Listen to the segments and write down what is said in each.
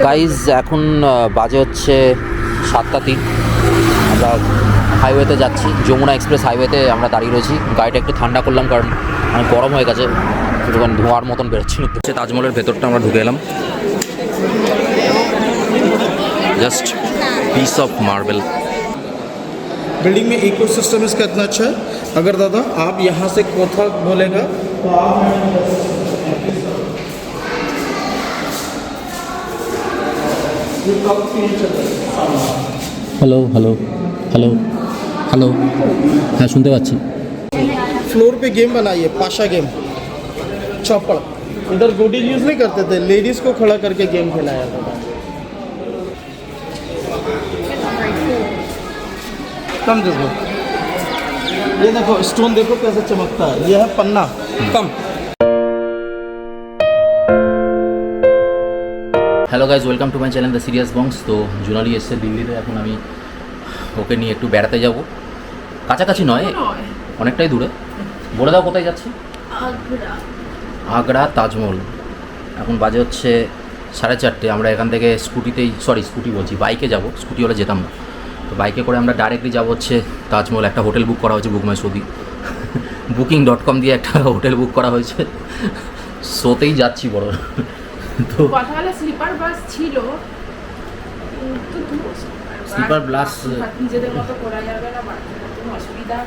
Guys এখন বাজে হচ্ছে 7:03। আমরা হাইওয়েতে যাচ্ছি, যমুনা এক্সপ্রেস হাইওয়েতে আমরা দাঁড়িয়ে রয়েছি। গাড়িটা একটু ঠান্ডা করলাম কারণ গরম হয়ে গেছে, একটুখানি ধোঁয়ার মতন বেরোচ্ছিল। তাজমহলের ভেতরটা আমরা ঢুকে এলাম। Just piece of marble. Building में इकोसिस्टम इसका इतना अच्छा है। अगर दादा आप यहाँ से कोथा बोलेगा तो आप হ্যালো হ্যালো হ্যালো হ্যালো, হ্যাঁ শুনতে পাচ্ছি। फ्लोर पे गेम बनाइए, पाशा गेम, चौपड़। इधर गोडी यूज़ नहीं करते थे, लेडीज़ को खड़ा करके गेम खिलाया था। कम देखो, ये देखो स्टोन देखो कैसे चमकता है, ये है पन्ना कम। Hello guys, welcome to my channel the serious bongs. তো জুনালি এসছে দিল্লিতে, এখন আমি ওকে নিয়ে একটু বেড়াতে যাব। কাছাকাছি নয়, অনেকটাই দূরে। বলে দাও কোথায় যাচ্ছি? আগ্রা তাজমহল। এখন বাজে হচ্ছে 4:30। আমরা এখান থেকে স্কুটি বলছি, বাইকে যাব। স্কুটি হলে যেতাম না, তো বাইকে করে আমরা ডাইরেক্টলি যাব হচ্ছে তাজমহল। একটা হোটেল বুক করা হয়েছে বুকমাইশোতে, booking.com দিয়ে একটা হোটেল বুক করা হয়েছে। শোতেই যাচ্ছি বড়। তো কথা হলো স্লিপার বাস ছিল, স্লিপার বাস নিজেদের মতো করা যাবে না, কোনো অসুবিধা।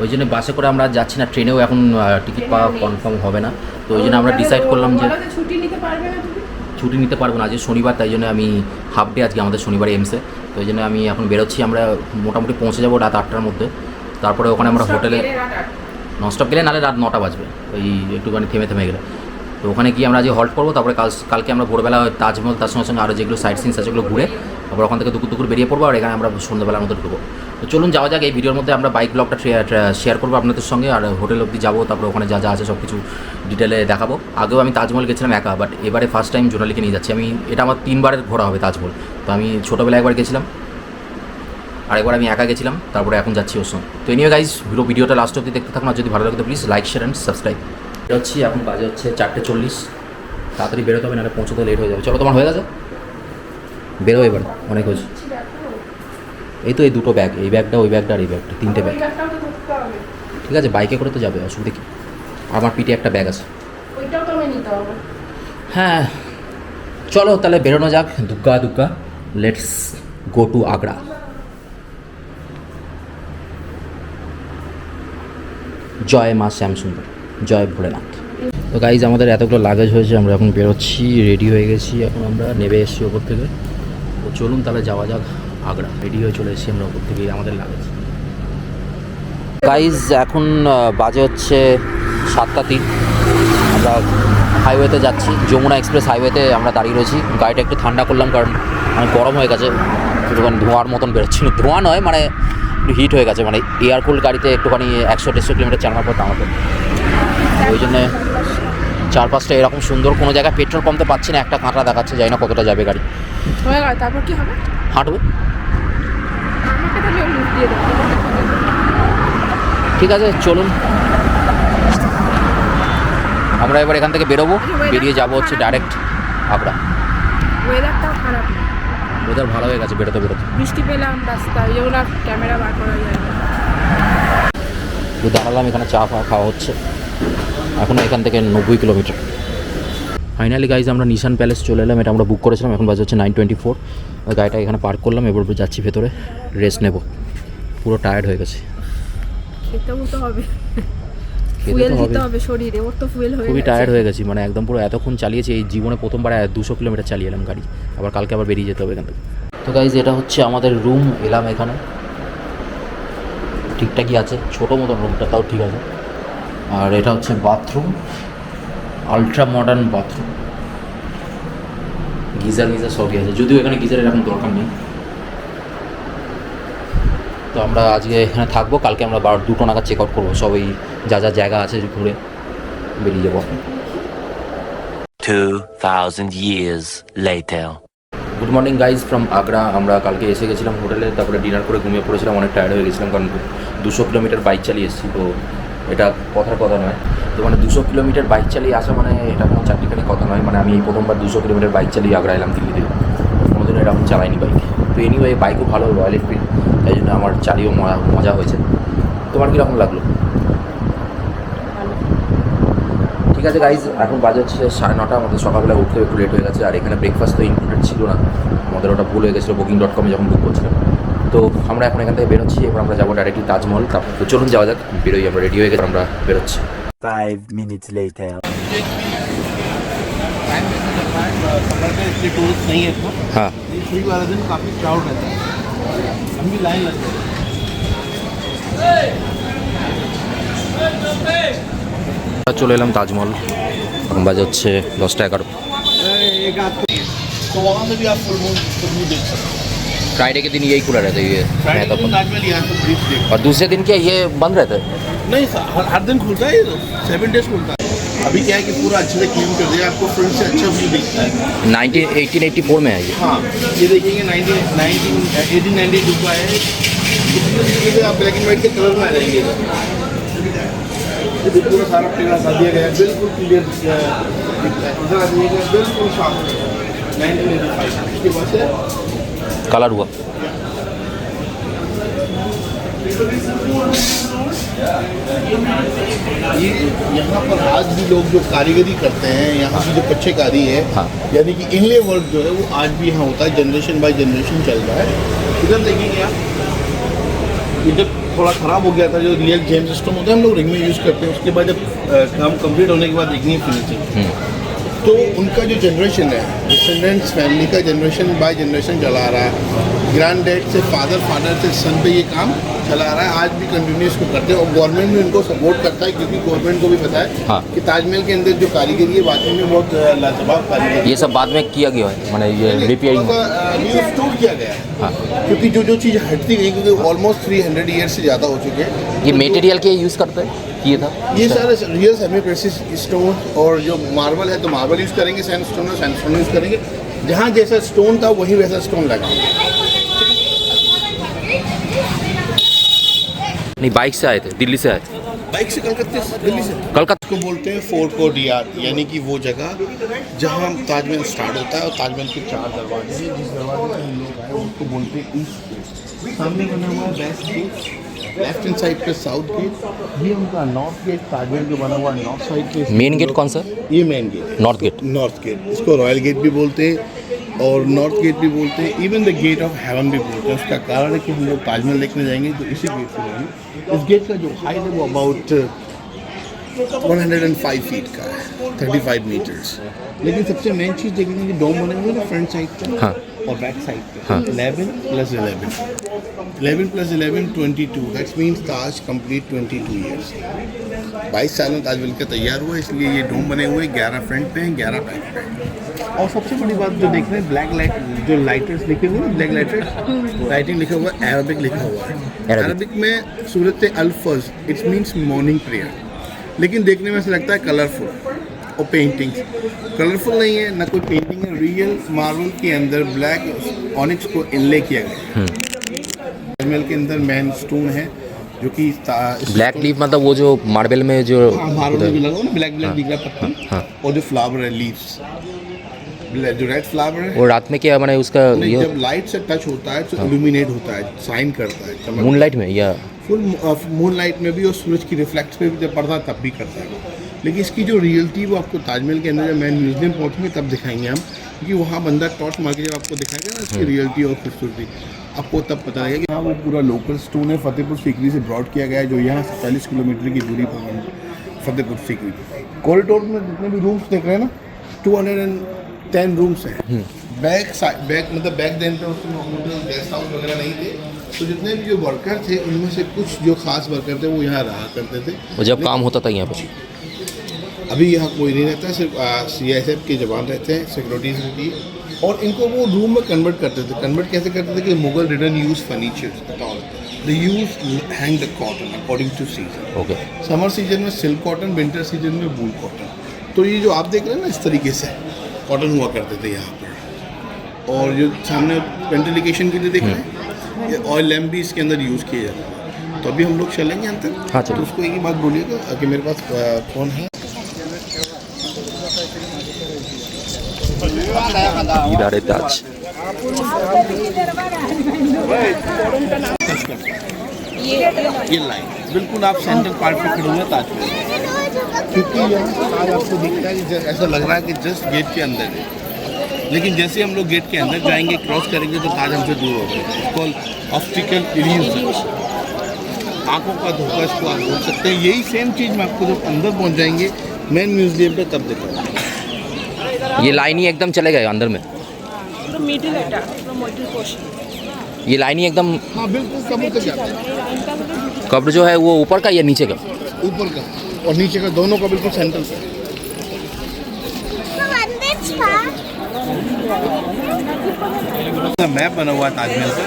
ওই জন্য বাসে করে আমরা যাচ্ছি না, ট্রেনেও এখন টিকিট পাওয়া কনফার্ম হবে না। তো ওই জন্য আমরা ডিসাইড করলাম যে ছুটি নিতে পারবে না, তুমি ছুটি নিতে পারবো না, আজ শনিবার, তাই জন্য আমি হাফ ডে আজকে আমাদের শনিবারে এমসে। তো ওই জন্য আমি এখন বেরোচ্ছি। আমরা মোটামুটি পৌঁছে যাবো রাত 8টার মধ্যে। তারপরে ওখানে আমরা হোটেলে ননস্টপ গেলে, নাহলে রাত 9টা বাজবে, ওই একটুখানি থেমে গেলে। তো ওখানে গিয়ে আমরা আজকে হল্ট করবো। তারপরে কালকে আমরা ভোরবেলা তাজমহল, তার সঙ্গে সঙ্গে আরও যেগুলো সাইট সিনস আছে সেগুলো ঘুরে তারপর ওখান থেকে দুপুর বেরিয়ে পড়বো। আর এখানে আমরা সন্ধ্যাবেলার মতো ঢুকবো। তো চলুন যাওয়া যাক। এই ভিডিওর মধ্যে আমরা বাইক ব্লগটা শেয়ার করবো আপনাদের সঙ্গে, আর হোটেল অবধি যাবো, তারপরে ওখানে যা যা আছে সব কিছু ডিটেলে দেখাবো। আগেও আমি তাজমহল গেছিলাম একা, বাট এবারে ফার্স্ট টাইম জোনালিকে নিয়ে যাচ্ছি। এটা আমার 3বারের ঘোরা হবে তাজমহল। তো আমি ছোটোবেলায় একবার গেছিলাম, আরেকবার আমি একা গেছিলাম, তারপরে এখন যাচ্ছি ওর সঙ্গে। তো এনিওয়ে গাইজ, ভিডিওটা লাস্ট অবধি দেখতে থাকুন। আর যদি ভালো লাগে তো please like, share and subscribe. হচ্ছি এখন বাজে হচ্ছে 4:40। তাড়াতাড়ি বেরোতে হবে, নাহলে পৌঁছতে লেট হয়ে যাবে। চলো, তোমার হয়ে গেছে? বেরো এবার, অনেক হয়েছে। এই তো এই দুটো ব্যাগ, এই ব্যাগটা, ওই ব্যাগটা আর এই ব্যাগটা, 3টে ব্যাগ। ঠিক আছে, বাইকে করে তো যাবে, অসুবিধা কি? আমার পিঠে একটা ব্যাগ আছে, ওইটাও তো নিতে হবে। হ্যাঁ চলো তাহলে বেরোনো যাক। দুগ্গা লেটস গো টু আগ্রা। জয় মা শ্যামসুন্দর, জয় ভোলেনাথ। তো গাইজ, আমাদের এতগুলো লাগেজ হয়েছে, আমরা এখন বেরোচ্ছি, রেডি হয়ে গেছি। এখন আমরা নেমে এসেছি ওপর থেকে। তো চলুন তাহলে যাওয়া যাক আগ্রা। রেডি হয়ে চলে এসেছি আমরা ওপর থেকে, আমাদের লাগেজ। গাইজ এখন বাজে হচ্ছে 7:03। আমরা হাইওয়েতে যাচ্ছি, যমুনা এক্সপ্রেস হাইওয়েতে আমরা দাঁড়িয়ে রয়েছি। গাড়িটা একটু ঠান্ডা করলাম কারণ গরম হয়ে গেছে, একটুখানি ধোঁয়ার মতন বেরোচ্ছিল। ধোঁয়া নয়, মানে একটু হিট হয়ে গেছে, মানে এয়ারকুল গাড়িতে একটুখানি 100-150 কিলোমিটার চালানোর পর দাঁড়াতে। ওই জন্যে চারপাশটা এরকম সুন্দর। কোনো জায়গায় পেট্রোল পাম্পতে পাচ্ছি না, একটা কাঁটা দেখাচ্ছে, জানি না কতটা যাবে গাড়ি। হয়ে গেল, তারপর কি হবে? হাঁটবে। আমাকে তাহলে লিফট দিয়ে দাও। ঠিক আছে চলুন, আমরা এবার এখান থেকে বেরোবো। বেরিয়ে যাবো হচ্ছে ডাইরেক্ট আগ্রা। ওয়েদারটাও খারাপ না, ওয়েদার ভালো হয়ে গেছে বেরোতে। বৃষ্টি পেলাম রাস্তায়, এগুলো ক্যামেরা বার করা যায় না। তো দাঁড়ালাম এখানে, চা খাওয়া হচ্ছে। এখনও এখান থেকে 90 কিলোমিটার। ফাইনালি গাইজ আমরা নিশান প্যালেস চলে এলাম। এটা আমরা বুক করেছিলাম। এখন বাজে হচ্ছে 9:24। গাড়িটা এখানে পার্ক করলাম, এবার যাচ্ছি ভেতরে, রেস্ট নেব। পুরো টায়ার্ড হয়ে গেছে। খেতেও তো হবে, ফুয়েল দিতে হবে শরীরে, ওর তো ফুয়েল হয়ে গেছে। খুবই টায়ার্ড হয়ে গেছি, মানে একদম পুরো এতক্ষণ চালিয়েছি, এই জীবনে প্রথমবার 200 কিলোমিটার চালিয়ে এলাম গাড়ি। আবার কালকে আবার বেরিয়ে যেতে হবে এখান থেকে। তো গাইজ এটা হচ্ছে আমাদের রুম। এলাম এখানে, ঠিকঠাকই আছে, ছোটো মতন রুমটা, তাও ঠিক আছে। আর এটা হচ্ছে bathroom, ultra modern bathroom, geyser সবই আছে, যদিও এখানে গিজারের এখন দরকার নেই। তো আমরা আজকে এখানে থাকবো, কালকে আমরা 2টো নাগাদ চেক আউট করবো। সব এই যা যা জায়গা আছে ঘুরে বেরিয়ে যাবো। 2000 years later. Good morning guys from Agra. আমরা কালকে এসে গেছিলাম হোটেলে, তারপরে ডিনার করে ঘুমিয়ে পড়েছিলাম, অনেক টায়ার্ড হয়ে গেছিলাম কারণ 200 কিলোমিটার বাইক চালিয়ে এসেছি। তো এটা কথার কথা নয়। তো মানে 200 কিলোমিটার বাইক চালিয়ে আসা মানে এটা কোনো চারটিখানি কথা নয়। মানে আমি এই প্রথমবার 200 কিলোমিটার বাইক চালিয়ে আগ্রা এলাম দিল্লিতে, কোনোদিনও এরকম চালাইনি বাইক। তো এনিওয়ে বাইকও ভালো, রয়্যাল এনফিল্ড, তাই জন্য আমার চালিয়েও মজা হয়েছে। তোমার কীরকম লাগলো? ঠিক আছে গাইজ, এখন বাজে হচ্ছে 9:30, আমাদের সকালবেলা উঠতে একটু লেট হয়ে গেছে। আর এখানে ব্রেকফাস্ট তো ইনক্লুডেড ছিল না, আমাদের ওটা ভুল হয়ে গেছিলো booking.com-এ যখন বুক করছিলাম। তো আমরা এখন এখান থেকে বেরোচ্ছি, এবার আমরা যাবো ডাইরেক্টলি তাজমহল। তারপর তো চলুন যাওয়া যাক, বেরোই, আমরা রেডি হয়ে গেছি, আমরা বেরোচ্ছি। 5 minutes later. टूरिस्ट नहीं है इतना, হ্যাঁ, फ्री वाले दिन काफ़ी क्राउड रहता है, हम भी लाइन लगते हैं। চলে এলাম তাজমহল, এখন বাজে হচ্ছে 10:11। तो वहाँ से भी आप फुल मून देख सकते हैं। फ्राइडे के दिन यही खुला रहता है ये फ्राइडे मैं को तो, ताजमहल यहाँ से ब्रीफ देख, और दूसरे दिन क्या ये बंद रहता है? नहीं हर दिन खुलता है, ये 7 डेज खुलता है। अभी क्या है कि पूरा अच्छे से क्लीन कर दिया, आपको फ्रंट से अच्छा व्यू दिखता है। 1884 में है ये। हाँ, ये देखेंगे 1892 का है। इसमें आप ब्लैक एंड वाइट के कलर में आ जाएंगे। ये पूरा सारा टेढ़ा कर दिया गया है, बिल्कुल क्लियर दिखता है। इधर आ जाइएगा, बिल्कुल साफ 1985 इसके बाद से कलर हुआ। ये यहाँ पर आज भी लोग जो कारीगरी करते हैं, यहाँ की जो कच्चेकारी है, हाँ। यानी कि इनले वर्क जो है वो आज भी यहाँ होता है, जनरेशन बाय जनरेशन चल रहा है। इधर देखेंगे आप, इधर थोड़ा ख़राब हो गया था, जो रियल जेम सिस्टम होता है हम लोग रिंग में यूज़ करते हैं, उसके बाद जब काम कंप्लीट होने के बाद देखनी है फिनिशिंग, तो उनका जो जनरेशन है, डिसेंडेंट्स फैमिली का जनरेशन बाय जनरेशन चला रहा है, ग्रैंड डैड से फादर से सन पे ये काम चला रहा है, आज भी कंटिन्यूस को करते हैं। और गवर्नमेंट भी उनको सपोर्ट करता है, क्योंकि गवर्नमेंट को भी पता है हाँ। कि ताजमहल के अंदर जो कारीगरी है वाकई में बहुत लाजवाब कारीगरी ये सब बाद में किया गया है, मैंने ये रिपेयरिंग। रिस्टोर किया गया है, हाँ। क्योंकि जो चीज़ हटती गई, क्योंकि ऑलमोस्ट 300 ईयर से ज़्यादा हो चुके हैं। ये मटेरियल के यूज़ करते हैं, किए था ये सारे रियल सेमी प्रेसिस स्टोन, और जो मार्बल है तो मार्बल यूज़ करेंगे, सैंडस्टोन है सैंडस्टोन यूज़ करेंगे, जहाँ जैसा स्टोन था वही वैसा स्टोन लगाएंगे। नहीं, बाइक से आए थे, दिल्ली से आए थे। बाइक से कलकत्ते से, दिल्ली से। कलकत्ता को बोलते हैं फोर्ट कोर्टियार्ड, यानी कि वो जगह जहाँ ताजमहल स्टार्ट होता है, और ताजमहल के 4 दरवाजे हैं, जिस दरवाजे से हम लोग आए उसको बोलते हैं ईस्ट गेट। सामने बना हुआ है west gate, left hand side पे साउथ गेट, ये उनका नॉर्थ गेट, ताजमहल जो बना हुआ है नॉर्थ साइड पे। मेन गेट कौन सा? ये main gate, north gate. North gate, इसको रॉयल गेट भी बोलते हैं और नॉर्थ गेट भी बोलते हैं, even the gate of heaven भी बोलते हैं। उसका कारण है कि हम लोग ताजमहल देखने जाएंगे तो इसी गेट से जाएंगे। इस गेट का जो हाइट है वो अबाउट 105 फीट का है, 35 मीटर्स। लेकिन सबसे मेन चीज़ देखेंगे कि डोम बने हुए ना फ्रंट साइड पे, हाँ। और बैक साइड पे, हाँ। 11 + 11 + 11 22, that's means Taj complete 22 years. 22 साल में ताज बनकर तैयार हुआ, इसलिए ये डोम बने हुए 11 फ्रंट पे हैं, 11 बैक पे हैं। और सबसे बड़ी बात जो देख रहे हैं, ब्लैक लाइट जो लाइटर्स लिखे हुए हैं, ब्लैक लाइटर्स राइटिंग लिखा हुआ है, अरबिक लिखा हुआ है। अरबिक में सूरत अल-फज्र, इट्स मीन्स मॉर्निंग प्रेयर, लेकिन देखने में ऐसा लगता है कलरफुल। और पेंटिंग कलरफुल नहीं है, ना कोई पेंटिंग है, रियल मार्बल के अंदर ब्लैक ऑनिक्स को इनले किया गया है। ताजमहल के अंदर मेन स्टोन है जो कि ब्लैक लीफ, मतलब वो जो मार्बल में जो मार्बल में भी लगा हुआ ना, ब्लैक दिख रहा है पत्थर, हाँ। और जो फ्लावर है लीव्स, जो रेड फ्लावर है, वो रात में क्या मैंने उसका नहीं, ये जब लाइट से टच होता है तो इल्यूमिनेट होता है, साइन करता है, चमकता है। मूनलाइट में या फुल मून लाइट में भी और सूरज की रिफ्लेक्ट पे भी जब पड़ता है तब भी करता है। लेकिन इसकी जो रियलिटी वो आपको ताजमहल के अंदर जब मैं म्यूजियम पहुँचेंगे तब दिखाएंगे हम, क्योंकि वहाँ बंदा टॉर्च मार के जब आपको दिखाएगा ना इसकी रियलिटी और खूबसूरती, आपको तब पता लगेगा कि हाँ वो पूरा लोकल स्टोन है, फतेहपुर सीकरी से ब्रॉड किया गया है, जो यहाँ 40 किलोमीटर की दूरी पर है फतेहपुर सीकरी। कॉरिडोर में जितने भी रूम्स देख रहे हैं ना, 210 रूम्स हैं। बैक मतलब बैक देन पे उसमें होटल गेस्ट हाउस वगैरह नहीं थे, तो जितने भी जो वर्कर थे उनमें से कुछ जो खास वर्कर थे वो यहाँ रहा करते थे। वो जब काम होता था यहाँ पे? अभी यहाँ कोई नहीं रहता, सिर्फ CISF के जवान रहते हैं, सिक्योरिटीज रहती है, और इनको वो रूम में कन्वर्ट करते थे। कन्वर्ट कैसे करते थे कि Mughal didn't use furniture at all, they use hang the cotton according to season. Okay. Summer season में सिल्क कॉटन, विंटर सीजन में वूल कॉटन। तो ये जो आप देख रहे हैं ना, इस तरीके से कॉटन हुआ करते थे यहाँ पर। और जो सामने वेंटिलेशन के लिए देख रहे हैं, ये ऑयल लैम्प भी इसके अंदर यूज़ किया जाता है। तो अभी हम लोग चलेंगे अंदर। हाँ, तो चलो। उसको एक ही बात बोलिएगा कि मेरे पास फ़ोन है। ইরারে তাজ। ये लाइन बिल्कुल आप सेंट्रल पार्ट पे खड़े हुए ताजमहल, क्योंकि यहाँ आज आपको दिखता है कि ऐसा लग रहा है कि जस्ट गेट के अंदर है, लेकिन जैसे हम लोग गेट के अंदर जाएंगे, क्रॉस करेंगे तो ताज हमसे दूर हो गया। कॉल ऑप्टिकल इल्यूजन, आंखों का धोखा इसको आप बोल सकते हैं। यही सेम चीज़ मैं आपको जब अंदर पहुँच जाएंगे मेन म्यूजियम पे तब दिखाऊंगा। ये लाइन ही एकदम चले गए अंदर में, পুরো মিডল এটা পুরো মিডল পোর্শন ये लाइन ही एकदम। हाँ बिल्कुल कमर तक जाता है, कब्र जो है वो ऊपर का या नीचे का? ऊपर का और नीचे का दोनों का बिल्कुल सेंटर पे। मैप बना हुआ है ताजमहल का,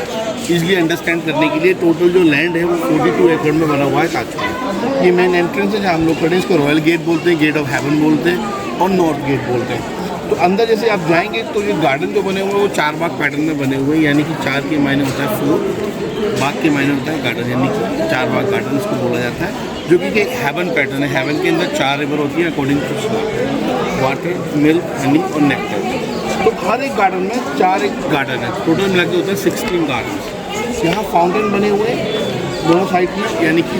इजली अंडरस्टैंड करने के लिए। टोटल जो लैंड है वो 42 एकड़ में बना हुआ है ताजमहल। ये मेन एंट्रेंस है जहाँ हम लोग खड़े हैं, इसको रॉयल गेट बोलते हैं, गेट ऑफ हेवन बोलते हैं और नॉर्थ गेट बोलते हैं। तो अंदर जैसे आप जाएंगे तो ये गार्डन जो बने हुए हैं वो 4 बाग पैटर्न में बने हुए हैं, यानी कि 4 के मायने होता है 4, बाग के मायने होता है गार्डन, यानी कि 4 बाग गार्डन इसको बोला जाता है, जो कि एक हेवन पैटर्न है। हेवन के अंदर 4 रिवर होती है according to water, milk, honey और नेक्टर। तो हर एक गार्डन में 4 एक गार्डन है, टोटल मिला के होते हैं 16 गार्डन। यहाँ फाउंटेन बने हुए हैं दोनों साइड में, यानी कि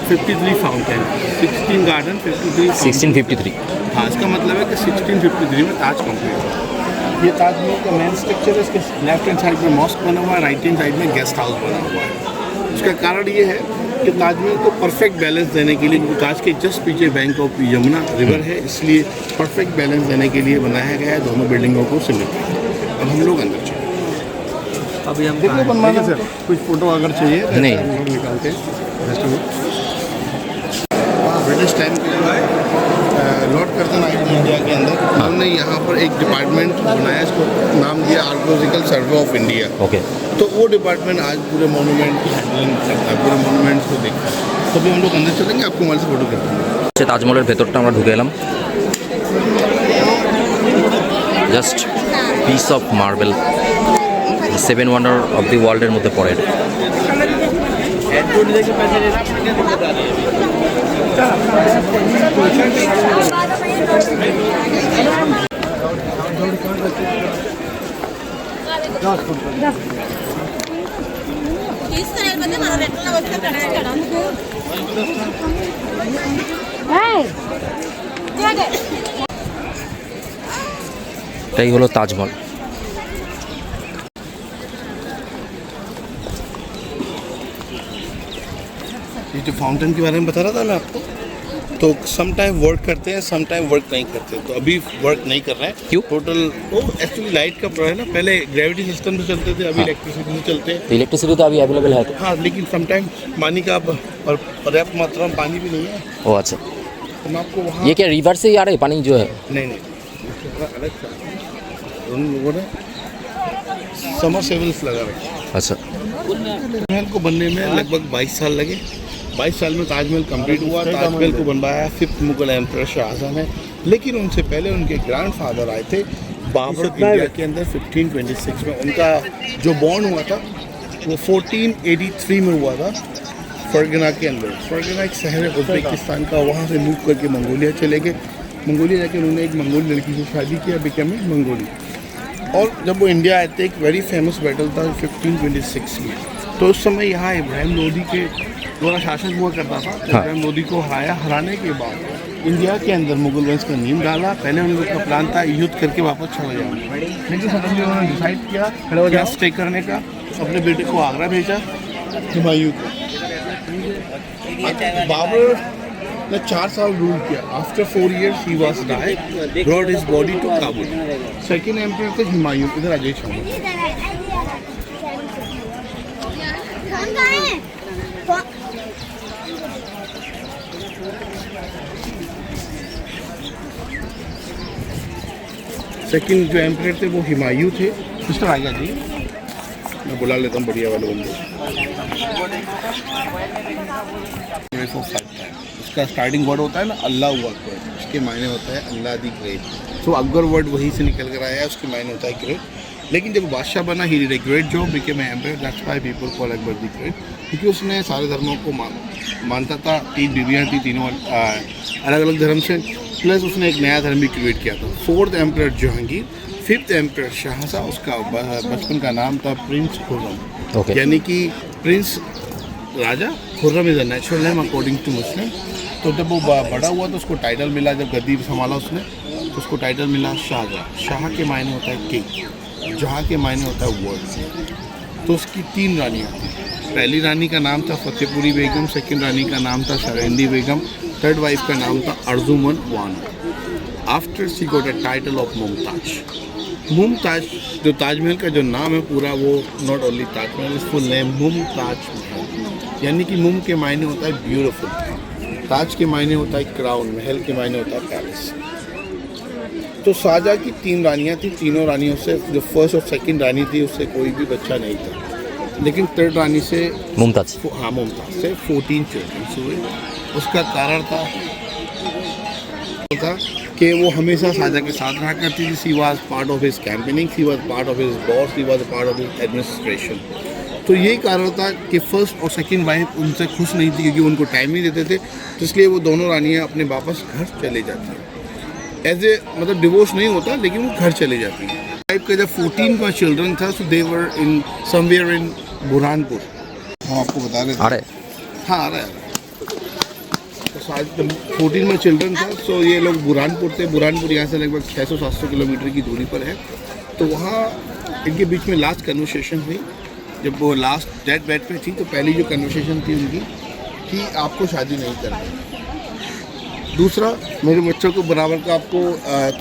53 फाउंटेन, 16 गार्डन 53 1653। हाँ, इसका मतलब है कि 1653 में ताज कंप्लीट हुआ। ये ताजमहल का मेन स्ट्रक्चर है। इसके लेफ्ट हैंड साइड में मॉस्क बना हुआ है, राइट हैंड साइड में गेस्ट हाउस बना हुआ है। इसका कारण ये है कि ताजमहल को परफेक्ट बैलेंस देने के लिए, क्योंकि ताज के जस्ट पीछे बैंक ऑफ यमुना रिवर है, इसलिए परफेक्ट बैलेंस देने के लिए बनाया गया है दोनों बिल्डिंगों को सिमिट्री। अब हम लोग अंदर चले। अभी हम देखो बनवाना सर, कुछ फोटो अगर चाहिए तो नहीं। हम लोग निकालते हैं। ब्रिटिश टाइम के लॉर्ड कर्जन आए थे इंडिया के अंदर, उन्होंने यहाँ पर एक डिपार्टमेंट बनाया, इसको नाम दिया archaeological survey of India. Okay, तो वो डिपार्टमेंट आज पूरे मोनूमेंट की हैंडलिंग करता है, पूरे मोनूमेंट्स को देखता है। तो अभी हम लोग अंदर चलेंगे, आपको हमारे से फोटो करते हैं। সে তাজমহলের ভেতরটা আমরা ঢুকে এলাম। Just piece of marble, 7 wonder of the ওয়ার্ল্ডের মধ্যে পড়ে এটা। এটাই হলো তাজমহল। ये जो फाउंटेन के बारे में बता रहा था मैं आपको, तो सम टाइम वर्क करते हैं, सम टाइम वर्क नहीं करते। तो अभी वर्क नहीं कर रहे हैं। क्यों? टोटल वो एक्चुअली लाइट का प्रॉब्लम है ना, पहले ग्रेविटी सिस्टम से चलते थे, अभी हाँ। इलेक्ट्रिसिटी से चलते हैं। तो इलेक्ट्रिसिटी तो अभी अवेलेबल है तो। हाँ, लेकिन सम टाइम पानी का पर्याप्त मात्रा में पानी भी नहीं है, ओ अच्छा, तो मैं आपको वहाँ ये क्या रिवर से ही आ रहा है पानी जो है? नहीं थोड़ा अलग था। उन लोगों ने समर सेवल्स लगा रखे। अच्छा, महल को बनने में लगभग 22 साल लगे। 22 साल में ताजमहल कंप्लीट हुआ। ताजमहल को बनवाया 5th मुगल एम्परर शाहजहां ने, लेकिन उनसे पहले उनके ग्रैंडफादर आए थे बाबर इंडिया के अंदर 1526 में। उनका जो बॉर्न हुआ था वो 1483 में हुआ था फरगना के अंदर। फरगना एक शहर है उज़्बेकिस्तान का, वहाँ से मूव करके मंगोलिया चले गए। मंगोलिया जाके उन्होंने एक मंगोली लड़की से शादी किया, बिकम ए मंगोली। और जब वो इंडिया आए थे, एक वेरी फेमस बैटल था 1526 में। तो उस समय यहाँ इब्राहिम लोदी के द्वारा शासन हुआ करता था। हाँ। इब्राहिम लोदी को हराने के बाद इंडिया के अंदर मुगल वंश का नींव डाला। पहले उन लोग का प्लान था युद्ध करके वापस चले जाओ, लेकिन सडनली उन्होंने डिसाइड किया क्या स्टे करने का। अपने बेटे को आगरा भेजा, हुमायूं को। बाबर ने 4 साल रूल किया। After 4 years he was died, brought his body to Kabul. Second emperor थे हुमायूं। इधर आ जाइए। सेकंड जो एम्परर थे वो हुमायूं थे। सिस्टर आ गया जी, मैं बुला लेता हूँ बढ़िया वाले बंदे। उसका स्टार्टिंग वर्ड होता है ना अल्लाह अकबर, उसके मायने होता है अल्लाह दी ग्रेट। तो अकबर वर्ड वहीं से निकल कर आया है, उसके मायने होता है ग्रेट। लेकिन जब बादशाह बना he did a great job, became empire, that's why people call Akbar the great, क्योंकि उसने सारे धर्मों को मानता था। 3 बीवियाँ थी, तीनों अलग अलग धर्म से, प्लस उसने एक नया धर्म भी क्रिएट किया था। 4th empire Jahangir, 5th empire Shahjahan, उसका बचपन का नाम था प्रिंस खुर्रम। Okay. यानी कि प्रिंस राजा, Khurram is a natural name according to Muslim. तो जब वो बड़ा हुआ तो उसको टाइटल मिला, जब गद्दी संभाला उसने तो उसको टाइटल मिला शाहजहां। शाह के मायने होता है किंग, जहाँ के मायने होता है वर्ल्ड। तो उसकी 3 रानियाँ थी। पहली रानी का नाम था फतेहपुरी बेगम, सेकंड रानी का नाम था शरेंदी बेगम, थर्ड वाइफ का नाम था Arjuman Bano. After she got a title of Mumtaz. Mumtaz जो ताजमहल का जो नाम है पूरा, वो not only Taj Mahal, is full name Mumtaz Mahal. यानी कि मुम के मायने होता है ब्यूटीफुल, ताज के मायने होता है क्राउन, महल के मायने होता है पैलेस। तो शाहजहां की 3 रानियाँ थी, तीनों रानियों से जो फर्स्ट और सेकंड रानी थी उससे कोई भी बच्चा नहीं था, लेकिन थर्ड रानी से मुमताज, हाँ मुमताज से 14 चिल्ड्रन हुए। उसका कारण था कि वो हमेशा शाहजहां के साथ रहा करती थी। She was part of his campaigning, she was part of his boss, she was part of his administration. तो यही कारण था कि फर्स्ट और सेकंड वाइफ उनसे खुश नहीं थी, क्योंकि उनको टाइम नहीं देते थे। तो इसलिए वो दोनों रानियाँ अपने वापस घर चले जाती हैं। एज ए मतलब डिवोर्स नहीं होता, लेकिन वो घर चले जाती हैं। वाइफ का जब 14 का चिल्ड्रन था, सो दे वर इन समवेयर इन बुरहानपुर। हम आपको बता रहे थे। अरे हाँ आ रहा है। तो शायद 14 में चिल्ड्रन था, सो ये लोग बुरहानपुर थे। बुरहानपुर यहाँ से लगभग 600-700 किलोमीटर की दूरी पर है। तो वहाँ इनके बीच में लास्ट कन्वर्सेशन हुई, जब वो लास्ट डेथ बेड पे थी। तो पहली जो कन्वर्सेशन थी उनकी कि आपको शादी नहीं करनी। दूसरा, मेरे बच्चों को बराबर का आपको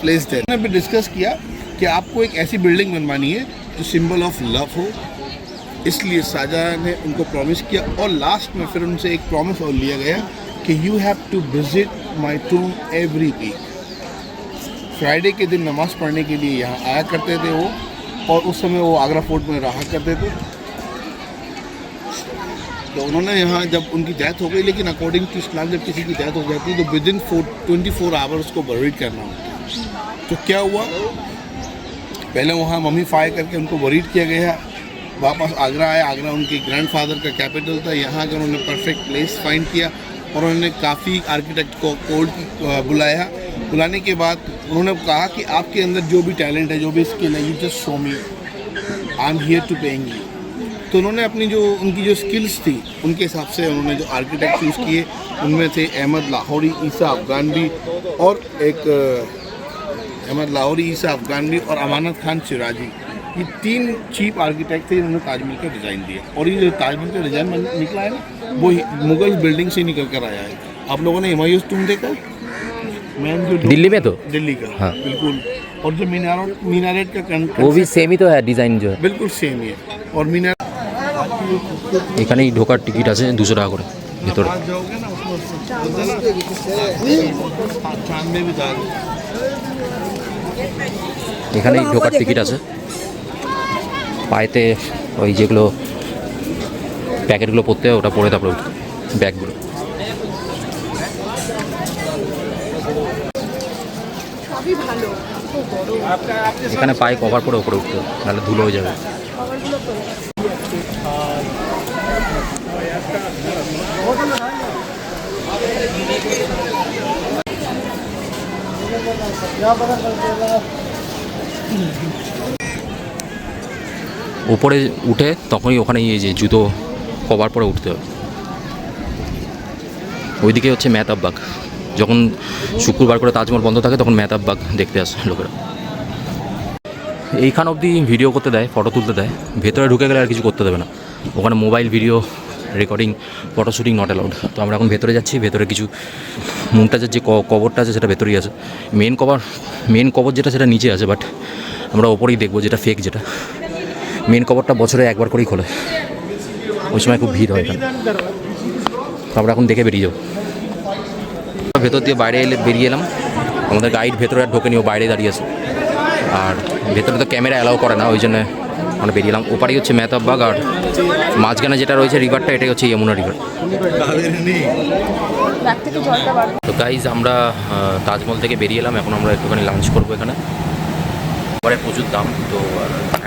प्लेस देना। हमने भी डिस्कस किया कि आपको एक ऐसी बिल्डिंग बनवानी है जो सिंबल ऑफ लव हो। इसलिए शाहजहां ने उनको प्रॉमिस किया, और लास्ट में फिर उनसे एक प्रॉमिस और लिया गया कि you have to visit my tomb every week. Friday के दिन नमाज़ पढ़ने के लिए यहाँ आया करते थे वो, और उस समय वो आगरा फोर्ट में रहा करते थे। तो उन्होंने यहाँ जब उनकी डेथ हो गई, लेकिन अकॉर्डिंग टू इस्लाम जब किसी की डेथ हो जाती है तो विद इन 24 आवर उसको बरीड करना होता है। तो क्या हुआ, पहले वहाँ मम्मीफाई करके उनको बरीड किया गया, वापस आगरा आया। आगरा उनके ग्रैंडफादर का कैपिटल था। यहाँ आकर उन्होंने परफेक्ट प्लेस फाइंड किया, और उन्होंने काफ़ी आर्किटेक्ट को कोड बुलाया। बुलाने के बाद उन्होंने कहा कि आपके अंदर जो भी टैलेंट है, जो भी स्किल है, you just show me, I am here to paying you. तो उन्होंने अपनी जो उनकी जो स्किल्स थी उनके हिसाब से उन्होंने जो आर्किटेक्ट चूज़ किए, उनमें थे अहमद लाहौरी, ईसा अफगानवी, और एक अहमद लाहौरी, ईसा अफगानवी और अमानत खान सिराजी। ये 3 चीफ आर्किटेक्ट थे जिन्होंने ताजमहल का डिज़ाइन दिया। और ये जो ताजमहल का डिज़ाइन निकला है ना, वो मुगल बिल्डिंग से निकल कर आया है। आप लोगों ने हुमायूं टूम देखा है? दिल्ली में? तो दिल्ली का, हाँ बिल्कुल। और जो मीनारेट का वो भी सेम ही तो है, डिजाइन जो है बिल्कुल सेम ही है। और मीनार এখানেই ঢোকার টিকিট আছে 200 টাকা করে ভেতরে। जाओगे ना उसमें चांद में भी दाग। এখানেই ঢোকার টিকিট আছে। পায়েতে ওই যেগুলো প্যাকেটগুলো পরতে হয় ওটা পরে তারপরে উঠতে ব্যাগগুলো। সবই ভালো, খুব বড়। এখানে পায়ে কভার করে ওপরে উঠতে হবে, নাহলে ধুলো হয়ে যাবে। কভারগুলো করে উপরে উঠে তখনই ওখানে এই যে জুতো কভার পরে উঠতে হবে। ওইদিকে হচ্ছে মেহতাব বাগ। যখন শুক্রবার করে তাজমহল বন্ধ থাকে তখন মেহতাব বাগ দেখতে আসে লোকেরা। এইখান অবধি ভিডিও করতে দেয়, ফটো তুলতে দেয়, ভেতরে ঢুকে গেলে আর কিছু করতে দেবে না। ওখানে mobile video recording, photo shooting not allowed. তো আমরা এখন ভেতরে যাচ্ছি। ভেতরে কিছু মুমতাজের যে কবরটা আছে সেটা ভেতরেই আছে। মেন কবর যেটা সেটা নিচে আছে, বাট আমরা ওপরেই দেখবো যেটা ফেক, যেটা মেন কবরটা বছরে একবার করেই খোলে। ওই সময় খুব ভিড় হয় এখানে। তো আমরা এখন দেখে বেরিয়ে যাবো। ভেতর দিয়ে বেরিয়ে এলাম। আমাদের গাইড ভেতরে আর ঢোকেনি, ও বাইরে দাঁড়িয়ে আছে। আর ভেতরে তো ক্যামেরা অ্যালাউ করে না, ওই জন্য আমরা বেরিয়ে এলাম। ওপারেই হচ্ছে মেহতাব বাগ, আর মাঝখানে যেটা রয়েছে রিভারটা, এটাই হচ্ছে যমুনা রিভার। তো গাইজ আমরা তাজমহল থেকে বেরিয়ে এলাম। এখন আমরা একটুখানি লাঞ্চ করবো এখানে। পরে প্রচুর দাম, তো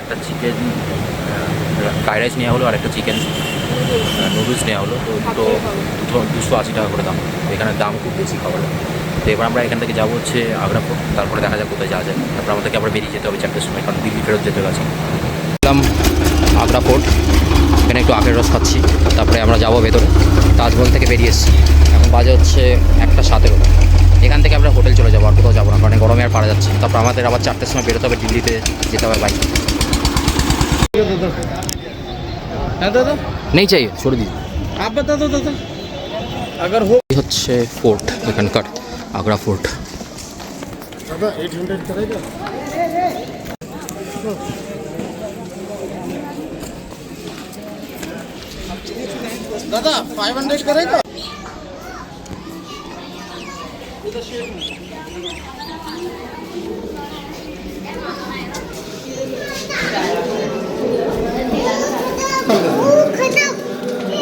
একটা চিকেন ফ্রাইড রাইস নেওয়া হলো আর একটা চিকেন নুডলস নেওয়া হলো। তো দুটো 280 টাকা করে দাম। এখানে দাম খুব বেশি খাবারের। তো এবার আমরা এখান থেকে যাবো হচ্ছে আগ্রা ফোর্ট, তারপরে দেখা যাক কোথায় যাওয়া যায়। তারপর আমাদেরকে আবার বেরিয়ে যেতে হবে 4টের সময়, কারণ দিল্লি ফেরত যেতে গেছে। আগ্রা ফোর্ট, এখানে একটু আখের রস খাচ্ছি, তারপরে আমরা যাবো ভেতরে। তাজমহল থেকে বেরিয়ে এসেছি, এখন বাজে হচ্ছে 1:07। এখান থেকে আমরা হোটেল চলে যাবো, আর কোথাও যাবো না, কারণ গরমে আর পারা যাচ্ছে। তারপর আমাদের আবার 4টের সময় বেরোতে হবে, দিল্লিতে যেতে হবে বাইক। হ্যাঁ দাদা, নেই চাই छोड़ দিই। आप बता दो दादा अगर हो। হচ্ছে ফোর্ট, এখানকার আগ্রা ফোর্ট। दादा 800 करेगा दादा 500 करेगा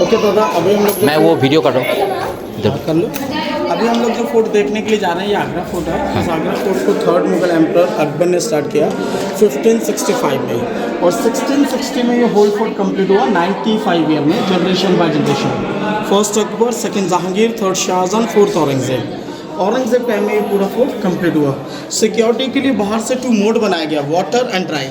ओके दादा अभी हम लोग मैं वो वीडियो कर रहा हूँ इधर। कर लो। अभी हम लोग जो फोर्ट देखने के लिए जा रहे हैं ये आगरा फोर्ट है। इस आगरा फोर्ट को 3rd मुगल एम्परर अकबर ने स्टार्ट किया 1565 में, और 1660 में ये होल फोर्ट कंप्लीट हुआ 95 ईयर में, generation by generation. First Akbar, second Jahangir, 3rd Shah Jahan, 4th Aurangzeb. Aurangzeb time में ये पूरा फोर्ट कंप्लीट हुआ। सिक्योरिटी के लिए बाहर से 2 मोड बनाया गया, वाटर एंड ड्राई।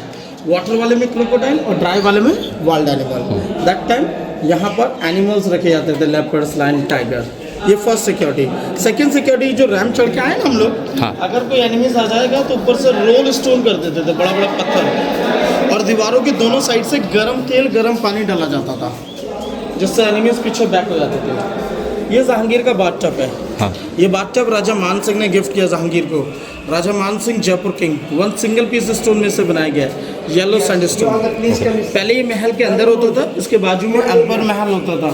वाटर वाले में क्रोकोडाइल और ड्राई वाले में वाइल्ड एनिमल। दैट टाइम यहाँ पर एनिमल्स रखे जाते थे, लेपर्ड्स, लायन, टाइगर। ये फर्स्ट सिक्योरिटी। सेकंड सिक्योरिटी, जो रैम चढ़ के आए ना हम लोग, हाँ। अगर कोई एनिमीज आ जाएगा तो ऊपर से रोल स्टोन कर देते थे, बड़ा बड़ा पत्थर, और दीवारों के दोनों साइड से गर्म तेल, गर्म पानी डाला जाता था, जिससे एनिमीज पीछे बैक हो जाते थे। ये जहांगीर का बाथटब है। हाँ। ये बाथटब राजा मान सिंह ने गिफ्ट किया जहांगीर को। Raja Man Singh Jaipur king, 1 single piece stone में से बनाया गया है, येलो सैंडस्टोन। पहले ये महल के अंदर होता था, इसके बाजू में अकबर महल होता था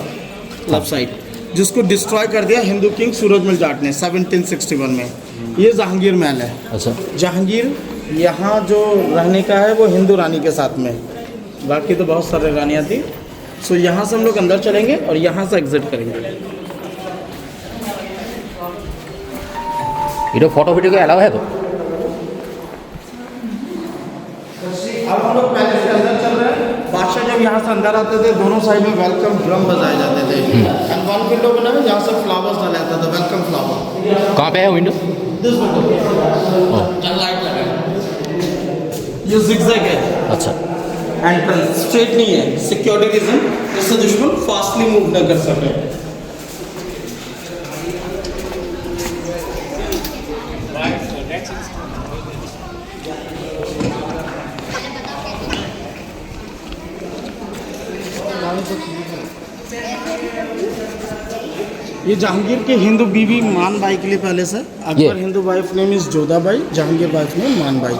लेफ्ट साइड, जिसको डिस्ट्रॉय कर दिया हिंदू किंग सूरजमल जाट ने 1761 में। ये जहांगीर महल है। अच्छा, जहांगीर यहाँ जो रहने का है वो हिंदू रानी के साथ में, बाकी तो बहुत सारे रानियाँ थी। सो यहाँ से हम लोग अंदर चलेंगे और यहाँ से एग्जिट करेंगे। ये फोटो वीडियो का अलाउ है तो? अब हम लोग पैलेस के अंदर चल रहे हैं। बादशाह जब यहाँ से अंदर आते थे, दोनों साइड में वेलकम ड्रम बजाए जाते थे, एंड वन विंडो बना है जहाँ से फ्लावर्स डाला जाता था, वेलकम फ्लावर। कहाँ पे है विंडो? दिस विंडो जहाँ लाइट लगा है, ये जिगजैग है। अच्छा, एंट्रेंस स्ट्रेट नहीं है, सिक्योरिटी रीजन, जिससे दुश्मन फास्टली मूव न कर सके। ये जहांगीर के हिंदू बीवी मान बाई के लिए पैलेस है। Akbar Hindu wife name is Jodha Bai, Jahangir wife name मान बाई।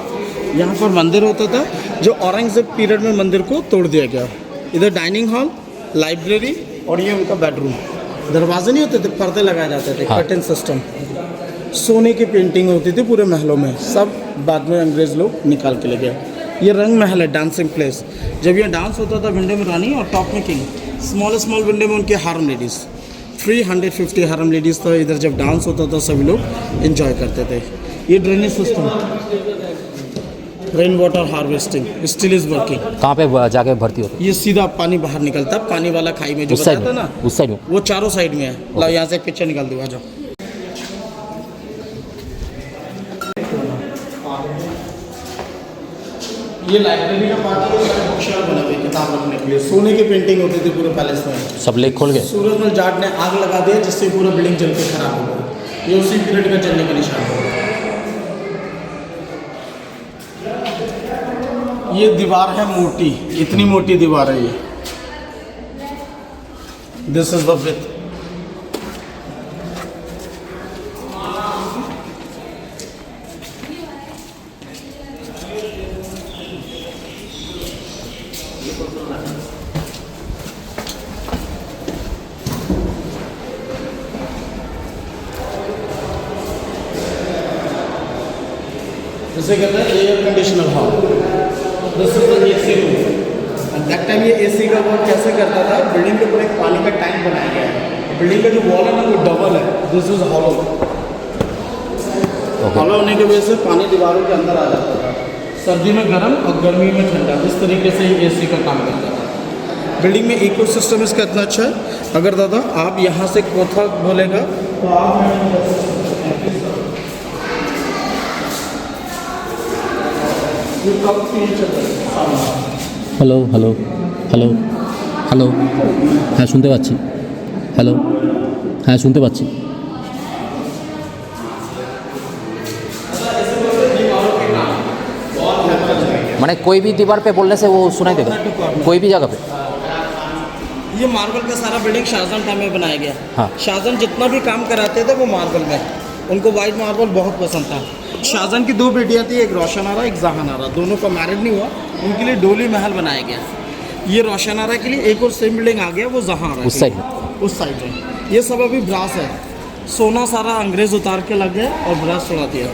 यहाँ पर मंदिर होता था, जो औरंगजेब पीरियड में मंदिर को तोड़ दिया गया। इधर डाइनिंग हॉल, लाइब्रेरी, और ये उनका बेडरूम। दरवाजे नहीं होते थे, पर्दे लगाए जाते थे, हाँ। Curtain system. सोने की पेंटिंग होती थी पूरे महलों में, सब बाद में अंग्रेज लोग निकाल के ले गए। ये रंग महल है, डांसिंग प्लेस। जब ये डांस होता था, विंडो में रानी और टॉप में किंग, स्मॉल स्मॉल विंडो में उनके हारम लेडीज़, 350 हारम लेडीज़ था। इधर जब डांस होता था सभी लोग एंजॉय करते थे। ये drainage system, rain water harvesting still is working. कहाँ पे जाके भर्ती होती? ये सीधा पानी बाहर निकलता, पानी वाला खाई में जो उस साइड बताया था ना, में? उस साइड में? वो चारों साइड में है। लो यहाँ से पिक्चर निकाल दो, आ जाओ। ये लाइब्रेरी का पार्ट है, बुक शेल्फ बना हुआ है किताब रखने के लिए। सोने की पेंटिंग होती थी पूरे पैलेस में। सब लेक खोल गए? सूरजमल जाट ने आग लगा दिया, जिससे पूरा बिल्डिंग जल के खराब हो गया। ये उसी पीरियड का जलने का निशान है। ये दीवार है मोटी, इतनी मोटी दीवार है ये। This is the with. जिसे कहते हैं air conditioner hall. This is the AC room. And that time ये एसी का वर्क कैसे करता था, बिल्डिंग के ऊपर एक पानी का टैंक बनाया गया है। बिल्डिंग का जो वॉल है ना वो डबल है, दिस इज हॉलो। हॉलो होने की वजह से पानी दीवारों के अंदर आ जाता था। सर्दी में गर्म और गर्मी में ठंडा, इस तरीके से एसी का काम करता है। बिल्डिंग में इको सिस्टम इसका इतना अच्छा है, अगर दादा आप यहाँ से कोठा बोलेगा तो आप ये कब फील चल रहा है सामने। হ্যালো হ্যালো হ্যালো হ্যালো হ্যাঁ শুনতে পাচ্ছি, হ্যালো হ্যাঁ শুনতে পাচ্ছি। मैंने कोई भी दीवार पे बोलने से वो सुनाई देगा, कोई भी जगह पे। ये मार्बल का सारा बिल्डिंग शाहजहां टाइम में बनाया गया। हाँ। शाहजहां जितना भी काम कराते थे वो मार्बल में, उनको वाइट मार्बल बहुत पसंद था। शाहजहां की 2 बेटियां थी, एक रोशन आरा एक जहान आरा, दोनों का मैरिड नहीं हुआ, उनके लिए डोली महल बनाया गया। ये रोशन आरा के लिए एक और सेम बिल्डिंग आ गया, वो जहां आरा उस साइड में। उस साइड में। ये सब अभी ब्रास है, सोना सारा अंग्रेज़ उतार के लग गए और ब्रास चढ़ा दिया।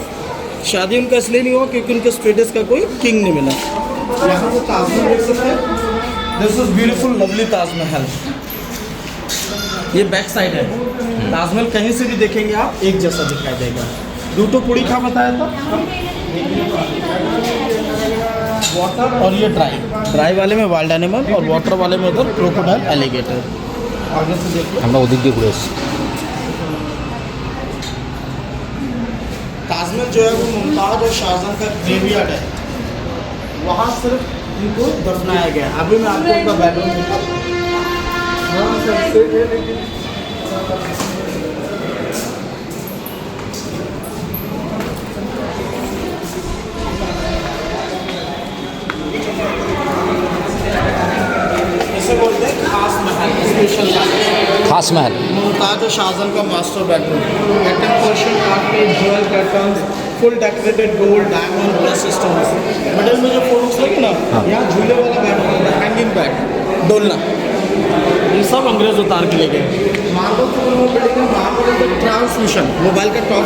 शादी उनका इसलिए नहीं हुआ क्योंकि उनके स्टेटस का कोई किंग नहीं मिला। यहाँ से ताजमहल देख सकते हैं, this is beautiful lovely Taj Mahal. ये बैक साइड है, ताजमहल कहीं से भी देखेंगे आप एक जैसा दिखाई देगा। दूटो पुड़ी खा बताया था, वाटर और ये ड्राई वाले में वाइल्ड एनिमल और वाटर वाले में उधर क्रोकोडाइल एलिगेटर। आगे से देखिए, আমরা ওদিক দিয়ে ঘুরে এসেছি। ताजमहल जो है वो मुमताज़ और शाहजहां का ग्रेवयार्ड है, वहाँ सिर्फ इनको दफनाया गया। अभी मैं आपको उनका बैकग्राउंड दिखाऊं। इसे बोलते हैं खास महल, स्पेशल खास महल। मुमताज़ और शाहजहां का मास्टर बेडरूम, पैटर्न पोर्शन आपके jewel pattern, full decorated gold diamond brush stones. Middle में जो फोटोस लगे ना, यहाँ झूले वाला बेड होता है, हैंगिंग बेड, डोलना, ये सब अंग्रेज उतार के ले गए। मार्बल से बना हुआ बिल्डिंग है, मार्बल का ट्रांसमिशन, मोबाइल का टॉप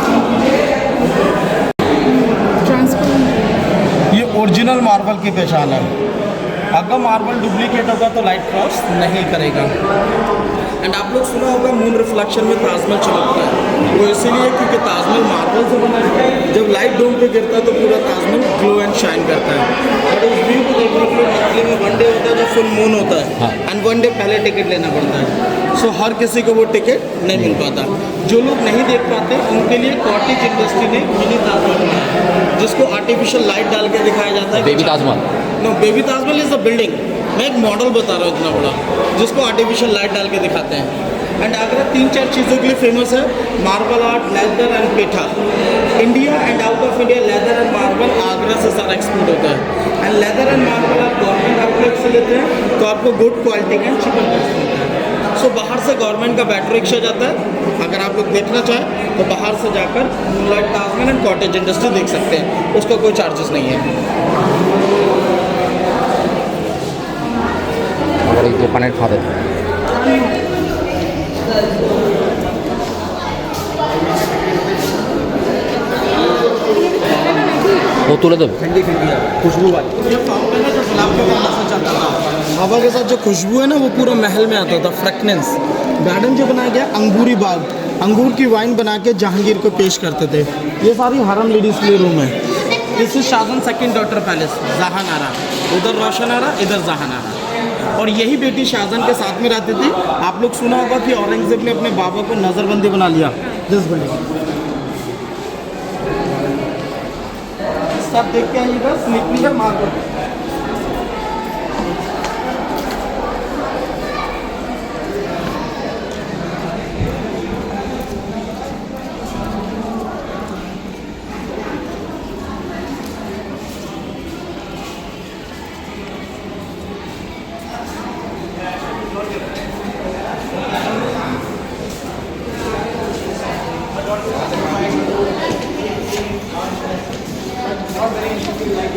ट्रांसपेरेंट। ये ओरिजिनल मार्बल की पहचान है। अगर मार्बल डुप्लीकेट होगा तो लाइट क्रॉस नहीं करेगा। एंड आप लोग सुना होगा मून रिफ्लेक्शन में ताजमहल चमकता है, वो इसीलिए क्योंकि ताजमहल मार्बल से बना है। जब लाइट डोम पे गिरता है तो पूरा ताजमहल ग्लो एंड शाइन करता है। और उस व्यू को देखने के लिए मंथली में 1 डे होता है जब फुल मून होता है, एंड 1 डे पहले टिकट लेना पड़ता है। सो हर किसी को वो टिकट नहीं मिल पाता। जो लोग नहीं देख पाते उनके लिए कॉटेज इंडस्ट्री ने मिनी ताजमहल बनाया, जिसको आर्टिफिशियल लाइट डाल के दिखाया जाता है। Baby Taj Mahal. No, baby Taj Mahal is the building. मैं एक मॉडल बता रहा हूँ इतना बड़ा, जिसको आर्टिफिशियल लाइट डाल के दिखाते हैं। एंड आगरा 3-4 चीज़ों के लिए फेमस है, marble art, leather and petha. India and out of India leather and marble Agra से सारा एक्सपोर्ट होता है। एंड लेदर एंड मार्बल आप गवर्नमेंट आउटलेट से लेते हैं तो आपको गुड क्वालिटी का चिकन मिलता है। सो बाहर से गवर्नमेंट का बैटरी रिक्शा जाता है, अगर आप लोग देखना चाहें तो बाहर से जाकर moonlight Taj Mahal and cottage industry देख सकते हैं, उसका कोई चार्जेस नहीं है। और एक দোকানের ফাঁদে वो तुले देवे खुशबू वाली ये फाउंटेन है जो गुलाब के फूल से चलता था। हवा के साथ जो खुशबू है ना वो पूरा महल में आता था, फ्रेगनेंस। गार्डन जो बनाया गया अंगूरी बाग, अंगूर की वाइन बना के जहांगीर को पेश करते थे। ये सारी हरम लेडीज़ के लिए रूम है। This is Shah Jahan second daughter palace, Jahanara, उधर रोशन आरा, इधर जहां आरा। और यही बेटी शाहजहां के साथ में रहती थी। आप लोग सुना होगा कि औरंगजेब ने अपने बाबा को नज़रबंदी बना लिया, दिस बिल्डिंग। सब देख के आइएगा, स्लीपिंग है मार्बल।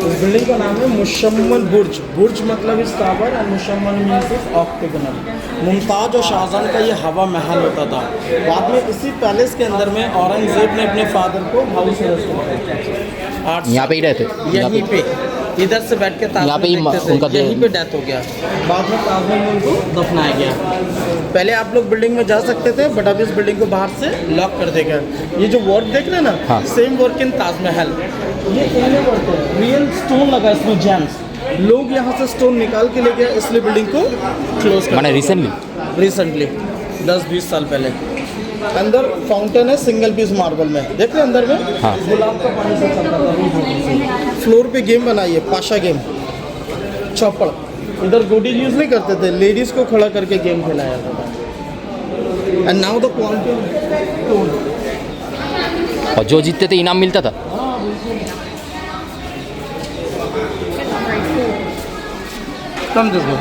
इस बिल्डिंग का नाम है मुशम्मल बुर्ज। बुर्ज मतलब इस टावर और मुशम्मल मीन्स इस ऑक्टेगोनल। मुमताज़ और शाहजहां का ये हवा महल होता था। बाद में इसी पैलेस के अंदर में औरंगजेब ने अपने फादर को हाउस अरेस्ट किया। यहाँ पे ही रहते यहीं पे इधर से बैठ के यहाँ पे ही ताजमहल देखते उनका थे, यहीं पे डेथ हो गया। बाद में ताजमहल को दफनाया गया। पहले आप लोग बिल्डिंग में जा सकते थे, बट अब इस बिल्डिंग को बाहर से लॉक कर देगा। ये जो वर्क देख रहे हैं ना, हाँ। Same work in Taj Mahal. ये पहले वर्क है, रियल स्टोन लगा इसमें, जेम्स। लोग यहाँ से स्टोन निकाल के ले गए, इसलिए बिल्डिंग को क्लोज कर मैंने रिसेंटली 10-20 साल पहले। अंदर फाउंटेन है सिंगल पीस मार्बल में, देख रहे हैं अंदर में, हाँ। गुलाब का पानी से चलता था। फ्लोर पे गेम बनाई है, पाशा गेम, चौपड़। इधर गोटी यूज़ नहीं करते थे, लेडीज़ को खड़ा करके गेम खेलाया जाता था। एंड नाउ द क्वालिटी और जो जीतते थे इनाम मिलता था। कम देखो,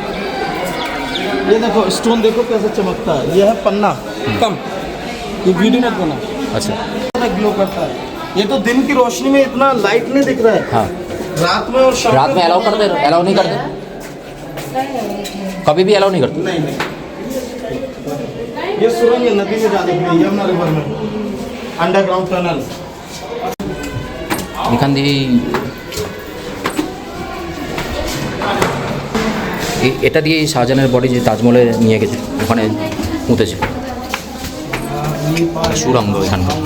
ये देखो स्टोन देखो कैसे चमकता है। ये है पन्ना कम, ये वीडियो मत बना, अच्छा ग्लो करता है। ये तो दिन की रोशनी में इतना लाइट नहीं दिख रहा है, हाँ। रात में और शाम रात में अलाउ करते, अलाउ नहीं करते, कभी भी अलाउ नहीं करते। नहीं। ये सुरंग है नदी में जाने के लिए, यमुना रिवर में, अंडरग्राउंड टनल। এখান দিয়ে এটা দিয়ে শাহজাহানের বডি যে তাজমহলে নিয়ে গেছে, ওখানে পুঁতেছে সুরঙ্গ এখানকার।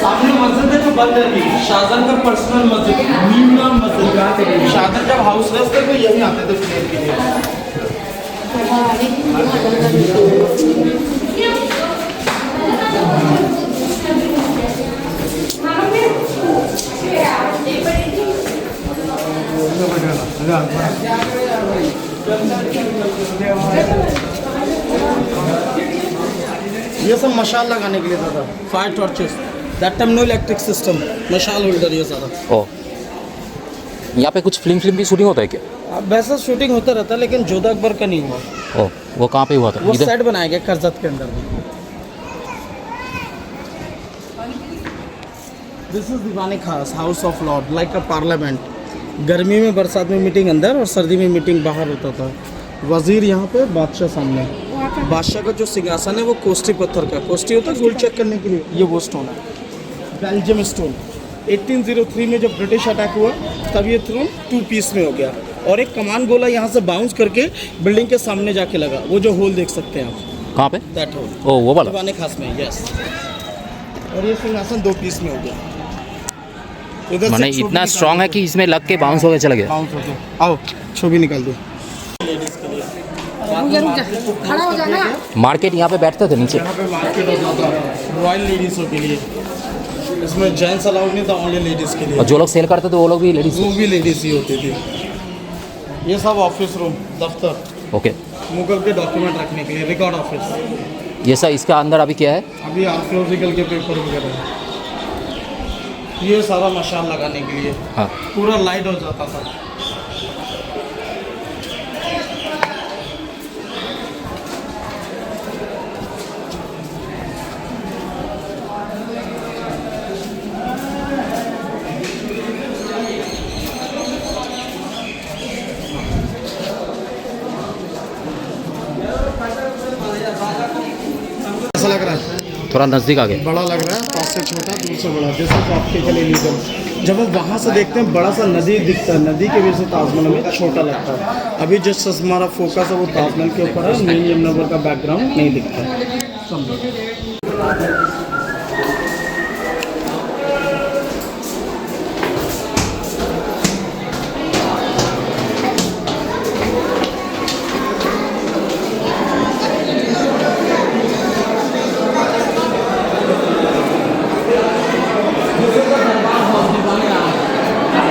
सामने मस्जिद है जो बंद है, शाहजहां का पर्सनल मस्जिद, मीना मस्जिद। शाहजहां जब हाउस रेस्ट थे तो यहीं आते थे प्रेयर के लिए। ये सब मशाल लगाने के लिए था, fire torches. That time no electric system, मशाल होल्डर ये सारा। ओ यहाँ पे कुछ फिल्म भी शूटिंग होता है क्या? अब वैसा शूटिंग होता रहता है, लेकिन जोधा अकबर का नहीं हुआ। ओ वो कहाँ पे हुआ था? वो इधर? सेट बनाया गया करजत के अंदर में। दिस इज दीवानी खास, house of Lord, like a parliament. गर्मी में बरसात में मीटिंग अंदर और सर्दी में मीटिंग बाहर होता था। वजीर यहाँ पे, बादशाह सामने। बादशाह का जो सिंहासन है वो कोस्टी पत्थर का, कोस्टी होता है गोल्ड चेक करने के लिए, ये वो स्टोन है, बेल्जियम स्टोन। 1803 में जब ब्रिटिश अटैक हुआ तब ये थ्रोन 2 पीस में हो गया, और एक कमान गोला यहाँ से बाउंस करके बिल्डिंग के सामने जाके लगा। वो जो होल देख सकते हैं आप, कहाँ पे? दैट होल, ओ वो वाला। दीवाने खास में, यस। और ये सिंहासन 2 पीस में हो गया। इधर से माने छवि इतना निकाल स्ट्रांग है दो। कि इसमें लग के बाउंस होकर चला गया। बाउंस हो गया। आओ छवि निकाल दो लेडीज के लिए। खड़ा हो जाना। मार्केट यहाँ पे बैठते थे नीचे। यहाँ पे मार्केट हो जाता है रॉयल लेडीज़ों के लिए। इसमें जेंट्स अलाउड नहीं था, ओनली लेडीज़ के लिए। और जो लोग सेल करते थे वो लोग भी लेडीज। वो भी लेडीज़ ही होती थी। ये सब ऑफिस रूम, दफ्तर, ओके। मुगल के डॉक्यूमेंट रखने के लिए, रिकॉर्ड ऑफिस। ये सब इसका अंदर अभी क्या है? अभी आर्कियोलॉजिकल के पेपर वगैरह है। ये सारा मशाल लगाने के लिए, हाँ। पूरा लाइट हो जाता था। कैसा लग रहा है? थोड़ा नज़दीक आ गया। बड़ा लग रहा है, पास से छोटा, दूर से बड़ा, जैसे ऑप्टिकल इल्यूजन। जब हम वहाँ से देखते हैं बड़ा सा नदी दिखता है, नदी के वजह से ताजमहल में छोटा लगता है। अभी जिस हमारा फोकस है वो ताजमहल के ऊपर है, मेन यमुना का बैकग्राउंड नहीं दिखता है।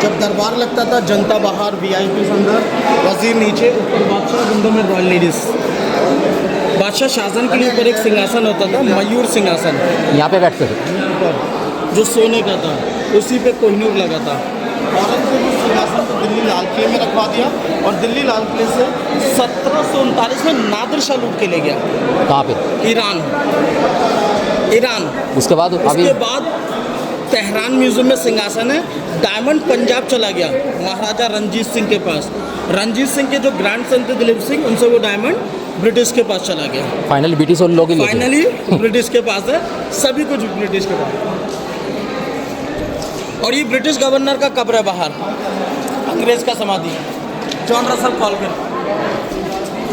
जब दरबार लगता था, जनता बाहर, वीआईपी अंदर, वजीर नीचे, ऊपर बादशाह, विंडो में रॉयल लेडीज। बादशाह शाहजहां के लिए ऊपर एक सिंहासन होता था, मयूर सिंहासन, यहाँ पे बैठते थे। ऊपर जो सोने का था, उसी पे कोहिनूर लगा था। औरंगजेब उस सिंहासन को दिल्ली लाल किले में रखवा दिया, और दिल्ली लाल किले से 1739 में नादिर शाह लूट के ले गया। कहाँ पे? ईरान। उसके बाद अभी उसके बाद तेहरान म्यूजियम में सिंहासन है। डायमंड पंजाब चला गया महाराजा रंजीत सिंह के पास। रंजीत सिंह के जो ग्रैंड सन थे दिलीप सिंह, उनसे वो डायमंड ब्रिटिश के पास चला गया। फाइनली ब्रिटिश और लोग ही लेते हैं। फाइनली ब्रिटिश के पास है, सभी कुछ ब्रिटिश के पास। और ये ब्रिटिश गवर्नर का कब्र है बाहर, अंग्रेज का समाधि, जॉन रसल कॉलबिन।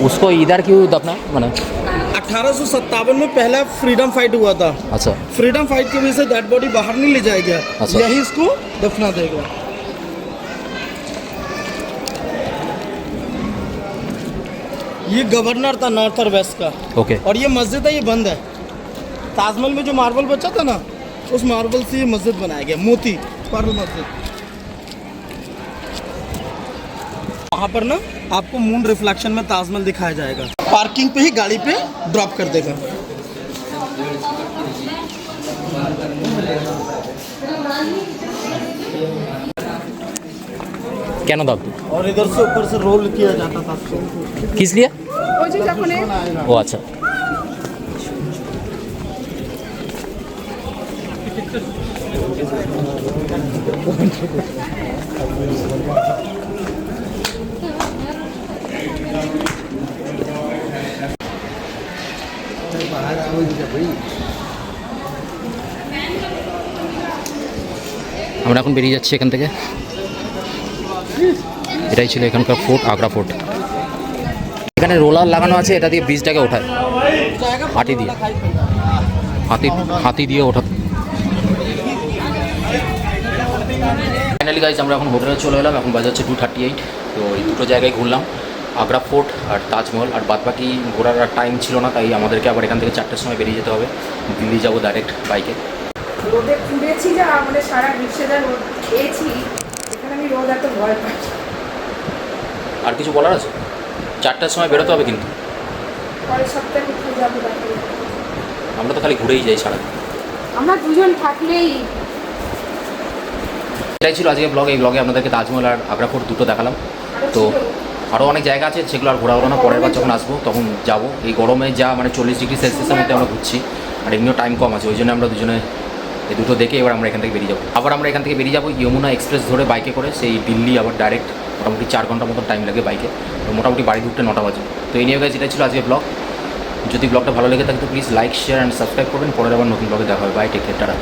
उसको इधर क्यों दफना माने? 1857 में पहला फ्रीडम फाइट हुआ था। अच्छा फ्रीडम फाइट की वजह से डेड बॉडी बाहर नहीं ले जाया गया, अच्छा। यही इसको दफना देगा। ये गवर्नर था नॉर्थ और वेस्ट का। ओके और ये मस्जिद है, ये बंद है। ताजमहल में जो मार्बल बचा था ना, उस मार्बल से ये मस्जिद बनाया गया, मोती पर्ल मस्जिद। वहाँ पर ना आपको मून रिफ्लेक्शन में ताजमहल दिखाया जाएगा। पार्किंग पे ही गाड़ी पे ड्रॉप कर देगा। কেন দাও? और इधर से ऊपर से रोल किया जाता था। किस लिए? ওই যে যখন ও আচ্ছা। আমরা এখন বেরিয়ে যাচ্ছি এখান থেকে। এটাই ছিল এখানকার ফোর্ট, আগ্রা ফোর্ট। এখানে রোলার লাগানো আছে, এটা দিয়ে ব্রিজটাকে ওঠায় হাতি দিয়ে, হাতি দিয়ে ওঠা। ফাইনালি গাইজ আমরা এখন হোটেলে চলে এলাম, এখন বাজে হচ্ছে 2:38। তো এই দুটো জায়গায় ঘুরলাম, আগ্রা ফোর্ট আর তাজমহল। আর বাদবাকি ঘোরার আর টাইম ছিল না, তাই আমাদেরকে আবার এখান থেকে 4টের সময় বেরিয়ে যেতে হবে। দিল্লি যাবো ডাইরেক্ট বাইকে। রোদে পুড়েছি যা, মানে সারা বিশ্বে যা রোদ খেয়েছি, এখানে আমি রোদ এত ভয় পাই। আর কিছু বলার আছে? 4টার সময় বেরোতে হবে কিন্তু। পরের সপ্তাহে কোথাও যাবো দেখো। আমরা তো খালি ঘুরেই যাই সারা। আমরা দুজন থাকলেই। এটাই ছিল আজকে ব্লগ। এই ব্লগে আপনাদেরকে তাজমহল আর আগ্রা ফোর্ট দুটো দেখালাম। তো আরও অনেক জায়গা আছে, সেগুলো আর ঘোরা হলো না। পরের বার যখন আসবো তখন যাবো। এই গরমে যা মানে 40 ডিগ্রি সেলসিয়াসের মধ্যে আমরা ঘুরছি, আর এমনিও টাইম কম আছে, ওই জন্য আমরা দুজনে এই দুটো দেখে এবার আমরা এখান থেকে বেরিয়ে যাবো। আবার আমরা এখান থেকে বেরিয়ে যাবো যমুনা এক্সপ্রেস ধরে বাইকে করে, সেই দিল্লি আবার ডাইরেক্ট মোটামুটি 4 ঘন্টার মতো টাইম লাগে বাইকে। তো মোটামুটি বাড়ি ঢুকতে 9টা বাজে। তো এই নিয়ে গাইজ এটাই ছিল আজকে ব্লগ। যদি ব্লগটা ভালো লেগে থাকে তো please like, share and subscribe করবেন। পরের আবার নতুন ব্লগে দেখা হবে। Bye, take care, tata.